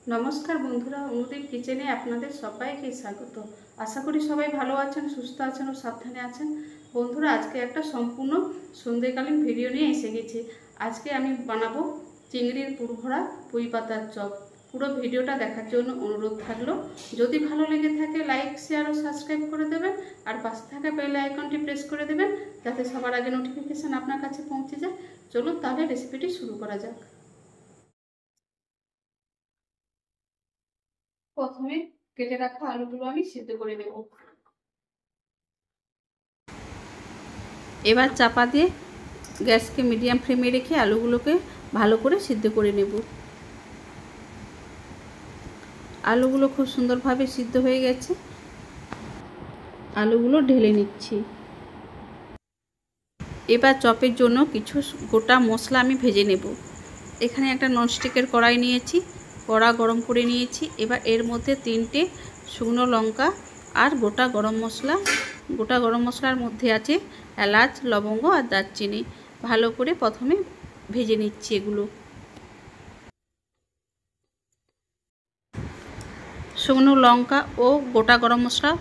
নমস্কার বন্ধুরা, অনুদীপ কিচেনে আপনাদের সবাইকে স্বাগত। আশা করি সবাই ভালো আছেন, সুস্থ আছেন ও সাবধানে আছেন। বন্ধুরা, আজকে একটা সম্পূর্ণ সন্ধ্যেকালীন ভিডিও নিয়ে এসে গেছি। আজকে আমি বানাবো চিংড়ির পুরভরা পুঁই পাতার চপ। পুরো ভিডিওটা দেখার জন্য অনুরোধ থাকলো। যদি ভালো লেগে থাকে লাইক, শেয়ার ও সাবস্ক্রাইব করে দেবেন, আর পাশে থাকা বেল আইকনটি প্রেস করে দেবেন যাতে সবার আগে নোটিফিকেশান আপনার কাছে পৌঁছে যায়। চলুন তাহলে রেসিপিটি শুরু করা যাক। প্রথমে কেটে রাখা আলুগুলো আমি সিদ্ধ করে নেব। এবার চাপা দিয়ে গ্যাসকে মিডিয়াম ফ্লেমে রেখে আলুগুলোকে ভালো করে সিদ্ধ করে নেব। আলুগুলো খুব সুন্দরভাবে সিদ্ধ হয়ে গেছে। আলুগুলো ঢেলে নিচ্ছি। এবার চপের জন্য কিছু গোটা মশলা আমি ভেজে নেব। এখানে একটা ননস্টিকের কড়াই নিয়েছি, কড়া গরম করে নিয়েছি। এবার এর মধ্যে 3টে শুকনো লঙ্কা আর গোটা গরম মশলার মধ্যে আছে এলাচ, লবঙ্গ আর দারচিনি। ভালো করে প্রথমে ভেজে নিচ্ছি এগুলো। শুকনো লঙ্কা ও গোটা গরম মশলা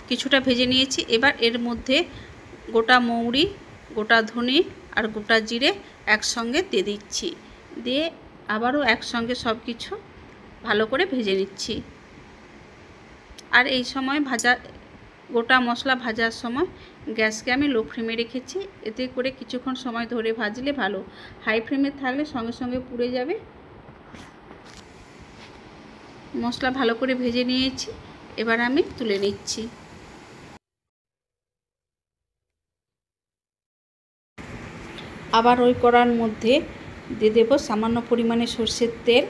কিছুটা ভেজে নিয়েছি। এবার এর মধ্যে গোটা মৌরি, গোটা ধনে আর গোটা জিরে একসঙ্গে দিয়ে দিচ্ছি। দিয়ে আবারও একসঙ্গে সব কিছু ভালো করে ভেজে নিচ্ছি। আর এই সময় গোটা মশলা ভাজার সময় গ্যাসকে আমি লো ফ্লেমে রেখেছি। এতে করে কিছুক্ষণ সময় ধরে ভাজলে ভালো। হাই ফ্লেমে থাকলে সঙ্গে সঙ্গে পুড়ে যাবে। মশলা ভালো করে ভেজে নিয়েছি, এবার আমি তুলে নিচ্ছি। আবার ওই কড়ার মধ্যে দিয়ে দেবো সামান্য পরিমাণে সর্ষের তেল।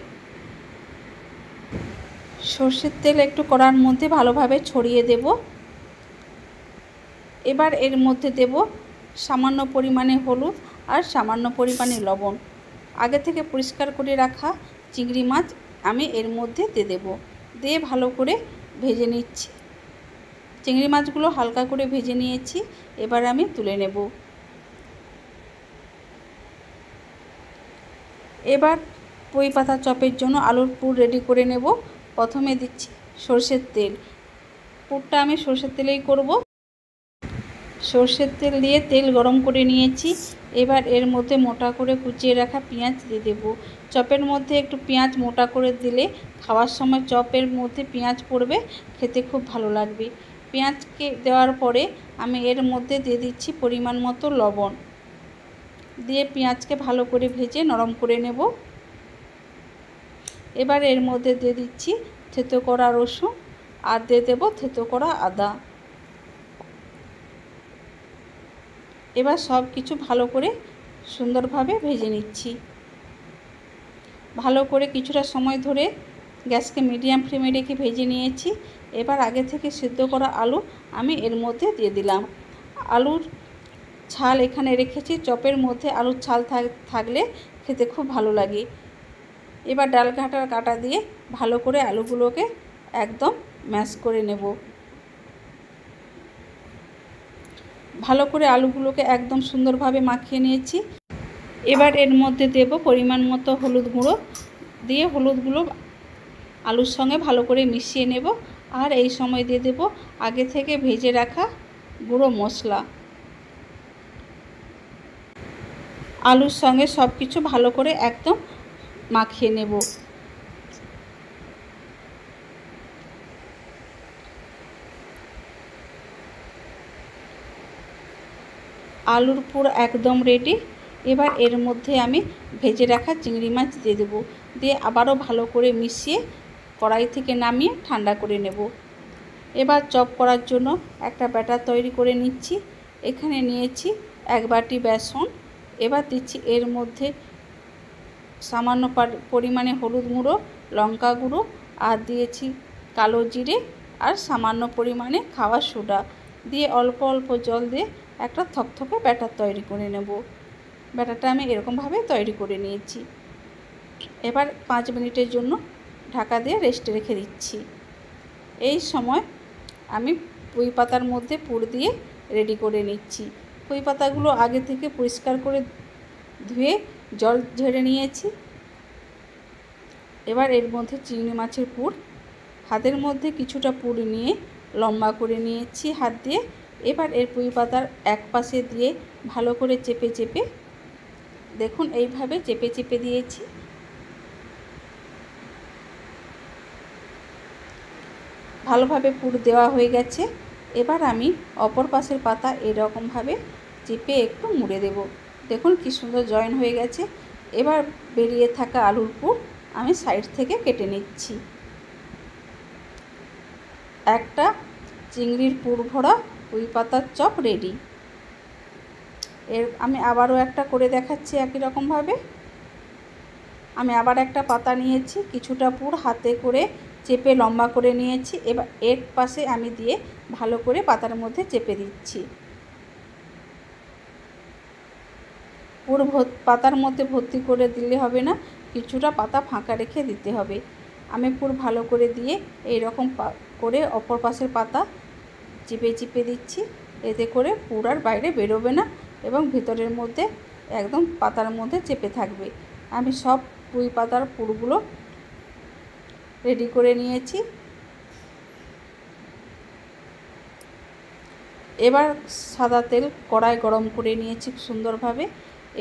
সর্ষের তেল একটু কড়ার মধ্যে ভালোভাবে ছড়িয়ে দেব। এবার এর মধ্যে দেব সামান্য পরিমাণে হলুদ আর সামান্য পরিমাণে লবণ। আগে থেকে পরিষ্কার করে রাখা চিংড়ি মাছ আমি এর মধ্যে দিয়ে দেব। দিয়ে ভালো করে ভেজে নিচ্ছি। চিংড়ি মাছগুলো হালকা করে ভেজে নিয়েছি, এবার আমি তুলে নেব। এবার পুঁই পাতা চপের জন্য আলুর পুর রেডি করে নেব। প্রথমে দিচ্ছি সর্ষের তেল। পুরটা আমি সর্ষের তেলেই করব। সর্ষের তেল দিয়ে তেল গরম করে নিয়েছি। এবার এর মধ্যে মোটা করে কুচিয়ে রাখা পেঁয়াজ দিয়ে দেব। চপের মধ্যে একটু পেঁয়াজ মোটা করে দিলে খাওয়ার সময় চপের মধ্যে পেঁয়াজ পড়বে, খেতে খুব ভালো লাগবে। পেঁয়াজকে দেওয়ার পরে আমি এর মধ্যে দিয়ে দিচ্ছি পরিমাণ মতো লবণ। দিয়ে পেঁয়াজকে ভালো করে ভেজে নরম করে নেব। এবার এর মধ্যে দিয়ে দিচ্ছি থেতো করা রসুন আর দিয়ে দেব থেতো করা আদা। এবার সব কিছু ভালো করে সুন্দরভাবে ভেজে নিচ্ছি। ভালো করে কিছুটা সময় ধরে গ্যাসকে মিডিয়াম ফ্লেমে রেখে ভেজে নিয়েছি। এবার আগে থেকে সিদ্ধ করা আলু আমি এর মধ্যে দিয়ে দিলাম। আলুর ছাল এখানে রেখেছি। চপের মধ্যে আলুর ছাল থাকলে খেতে খুব ভালো লাগে। এবার ডাল ঘাটার কাঁটা দিয়ে ভালো করে আলুগুলোকে একদম ম্যাশ করে নেব। ভালো করে আলুগুলোকে একদম সুন্দরভাবে মাখিয়ে নিয়েছি। এবার এর মধ্যে দেব পরিমাণ মতো হলুদ গুঁড়ো। দিয়ে হলুদগুলো আলুর সঙ্গে ভালো করে মিশিয়ে নেব। আর এই সময় দিয়ে দেব আগে থেকে ভেজে রাখা গুঁড়ো মশলা। আলুর সঙ্গে সব কিছু ভালো করে একদম মাখিয়ে নেব। আলুর পুর একদম রেডি। এবার এর মধ্যে আমি ভেজে রাখা চিংড়ি মাছ দিয়ে দেব। দিয়ে আবারও ভালো করে মিশিয়ে কড়াই থেকে নামিয়ে ঠান্ডা করে নেব। এবার চপ করার জন্য একটা ব্যাটার তৈরি করে নিচ্ছি। এখানে নিয়েছি 1 বাটি বেসন। এবার দিচ্ছি এর মধ্যে সামান্য পরিমাণে হলুদ গুঁড়ো, লঙ্কা গুঁড়ো আর দিয়েছি কালো জিরে আর সামান্য পরিমাণে খাওয়ার সোডা। দিয়ে অল্প অল্প জল দিয়ে একটা থকথকে ব্যাটার তৈরি করে নেব। ব্যাটারটা আমি এরকমভাবে তৈরি করে নিয়েছি। এবার 5 মিনিটের জন্য ঢাকা দিয়ে রেস্টে রেখে দিচ্ছি। এই সময় আমি পুঁই পাতার মধ্যে পুর দিয়ে রেডি করে নিচ্ছি। পুঁই পাতাগুলো আগে থেকে পরিষ্কার করে ধুয়ে জল ঝেড়ে নিয়েছি। এবার এর মধ্যে চিংড়ি মাছের পুর, হাতের মধ্যে কিছুটা পুর নিয়ে লম্বা করে নিয়েছি হাত দিয়ে। এবার এর পুঁই পাতার এক পাশে দিয়ে ভালো করে চেপে চেপে, দেখুন এইভাবে চেপে চেপে দিয়েছি। ভালোভাবে পুর দেওয়া হয়ে গেছে। এবার আমি অপর পাশের পাতা এরকমভাবে চেপে একটু মুড়ে দেব। দেখুন কি সুন্দর জয়েন হয়ে গেছে। এবার বেরিয়ে থাকা আলুর পুর আমি সাইড থেকে কেটে নিচ্ছি। একটা চিংড়ির পুর ভরা পুঁই পাতার চপ রেডি। আমি আবারও একটা করে দেখাচ্ছি একই রকমভাবে। আমি আবার একটা পাতা নিয়েছি, কিছুটা পুর হাতে করে চেপে লম্বা করে নিয়েছি। এবার এর পাশে আমি দিয়ে ভালো করে পাতার মধ্যে চেপে দিচ্ছি। পুর পাতার মধ্যে ভর্তি করে দিলে হবে না, কিছুটা পাতা ফাঁকা রেখে দিতে হবে। আমি পুর ভালো করে দিয়ে এই রকম করে অপর পাশের পাতা চিপে চিপে দিচ্ছি। এতে করে পুর আর বাইরে বেরোবে না এবং ভিতরের মধ্যে একদম পাতার মধ্যে চেপে থাকবে। আমি সব পুঁই পাতার পুরগুলো রেডি করে নিয়েছি। এবার সাদা তেল কড়াই গরম করে নিয়েছি সুন্দরভাবে।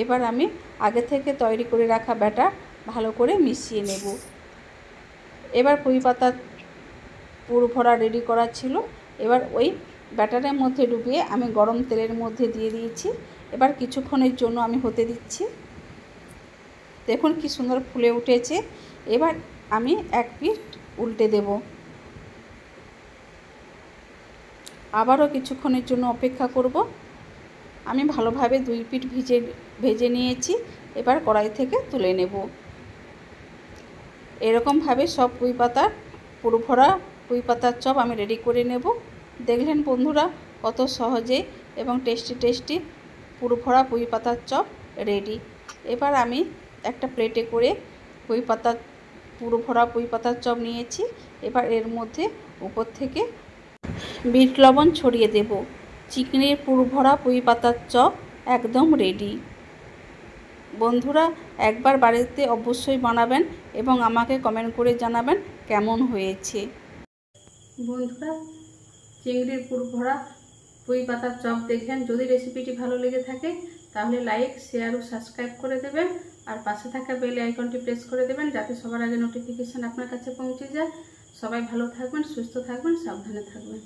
এবার আমি আগে থেকে তৈরি করে রাখা ব্যাটার ভালো করে মিশিয়ে নেব। এবার পুঁই পাতার পুর ভরা রেডি করা ছিল। এবার ওই ব্যাটারের মধ্যে ডুবিয়ে আমি গরম তেলের মধ্যে দিয়ে দিয়েছি। এবার কিছুক্ষণের জন্য আমি হতে দিচ্ছি। দেখুন কি সুন্দর ফুলে উঠেছে। এবার আমি এক পিঠ উল্টে দেব। আবারও কিছুক্ষণের জন্য অপেক্ষা করব। আমি ভালোভাবে দুই পিঠ ভেজে নিয়েছি। এবার কড়াই থেকে তুলে নেব। এরকমভাবে সব পুঁই পাতার পুর ভরা পুঁই পাতার চপ আমি রেডি করে নেব। দেখলেন বন্ধুরা কত সহজে এবং টেস্টি পুর ভরা পুঁই পাতার চপ রেডি। এবার আমি একটা প্লেটে করে পুর ভরা পুঁই পাতার চপ নিয়েছি। এবার এর মধ্যে উপর থেকে বিট লবণ ছড়িয়ে দেব। চিংড়ির পুর ভরা পুঁই পাতার চপ একদম রেডি। বন্ধুরা একবার বাড়িতে অবশ্যই বানাবেন এবং আমাকে কমেন্ট করে জানাবেন কেমন হয়েছে। বন্ধুরা চিংড়ির পুর ভরা পুঁই পাতার চপ দেখবেন। যদি রেসিপিটি ভালো লেগে থাকে তাহলে লাইক, শেয়ার ও সাবস্ক্রাইব করে দেবেন। আর পাশে থাকা বেল আইকনটি প্রেস করে দেবেন যাতে সবার আগে নোটিফিকেশান আপনার কাছে পৌঁছে যায়। সবাই ভালো থাকবেন, সুস্থ থাকবেন, সাবধানে থাকবেন।